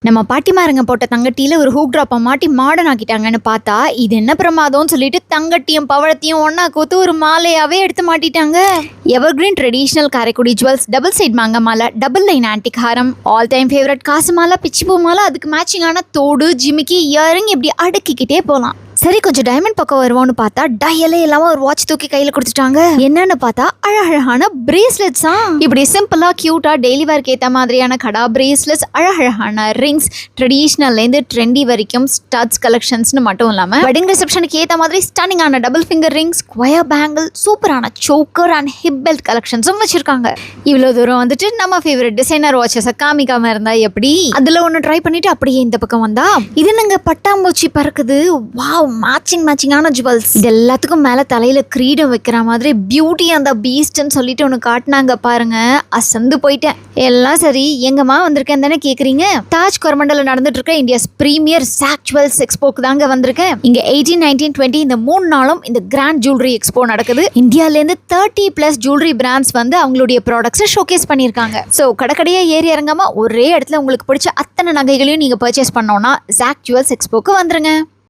நம்ம பாட்டிமாருங்க போட்ட தங்கட்டியில ஒரு ஹூக் ட்ராப்பை மாட்டி மாடர்ன் ஆக்கிட்டாங்கன்னு பார்த்தா இது என்ன பிரமாதம்னு சொல்லிட்டு தங்கட்டியும் பவழத்தையும் ஒன்னா கோத்து ஒரு மாலையாவே எடுத்து மாட்டிட்டாங்க. Evergreen traditional Karaikudi jewels double side மாங்க மாலை, டபுள் லைன் ஆன்டிக் ஹாரம், ஆல் டைம் ஃபேவரட் காசு மாலை, பிச்சிப்பூ மாலை, அதுக்கு மேட்சிங்கான தோடு, ஜிமிக்கி, இயரிங் இப்படி அடுக்கிக்கிட்டே போகலாம். சரி கொஞ்சம் டைமண்ட் பக்கம் வருவோம்னு பார்த்தா டயலே இல்லாம ஒரு வாட்ச் தூக்கி கையில கொடுத்துட்டாங்க. என்னன்னு பார்த்தா அழகழகான பிரேஸ்லெட்ஸா. இப்படி சிம்பிளா கியூட்டா டெய்லி வேர்க்கு ஏத்த மாதிரியான கடா பிரேஸ்லெட்ஸ், அழகழகான ரிங்ஸ், ட்ரெடிஷனல்ல இருந்து ட்ரெண்டி வரைக்கும் ஸ்டட்ஸ் கலெக்ஷன்ஸ்னு மட்டும் இல்லாம வெட்டிங் ரிசப்ஷனுக்கு ஏத்த மாதிரி ஸ்டன்னிங்கான double finger ring, square bangle, சூப்பரான சோக்கர் அண்ட் ஹிப் பெல்ட் கலெக்ஷன்ஸும் வச்சிருக்காங்க. இவ்வளவு தூரம் வந்துட்டு நம்ம ஃபேவரட் டிசைனர் வாட்சஸ் காமிக்காம இருந்தா எப்படி? அதுல ஒன்னு ட்ரை பண்ணிட்டு அப்படியே இந்த பக்கம் வந்தா இது நாங்க பட்டாம்பூச்சி பறக்குது. வாவ், மேட்சிங்கான ஜுவல்ஸ். இது எல்லாத்துக்கும் மேல தலையில கிரீடம் வைக்கிற மாதிரி பியூட்டி அந்த பீஸ்ட்னு சொல்லிட்டு ஒன்று காட்டினாங்க பாருங்க. அசந்து போயிட்டேன். எல்லாம் சரி, எங்கம்மா வந்திருக்கேன் தானே கேக்குறீங்க? தாஜ் கொரமண்டல நடந்துட்டு இருக்க இந்தியாஸ் பிரீமியர் சாக் ஜுவல்ஸ் எக்ஸ்போக்கு தாங்க வந்திருக்கேன். இங்க 18, 19, 20 இந்த 3 நாளும் இந்த கிராண்ட் ஜுவல்லரி எக்ஸ்போ நடக்குது. இந்தியால இருந்து 30+ ஜுவல்லரி பிராண்ட்ஸ் வந்து அவங்களுடைய ப்ராடக்ட்ஸை ஷோகேஸ் பண்ணியிருக்காங்க. ஸோ கடைக்கடையா ஏறி இறங்காம ஒரே இடத்துல உங்களுக்கு பிடிச்ச அத்தனை நகைகளையும் நீங்க பர்ச்சேஸ் பண்ணோம்னா சாக் ஜுவல்ஸ் எக்ஸ்போக்கு வந்துருங்க.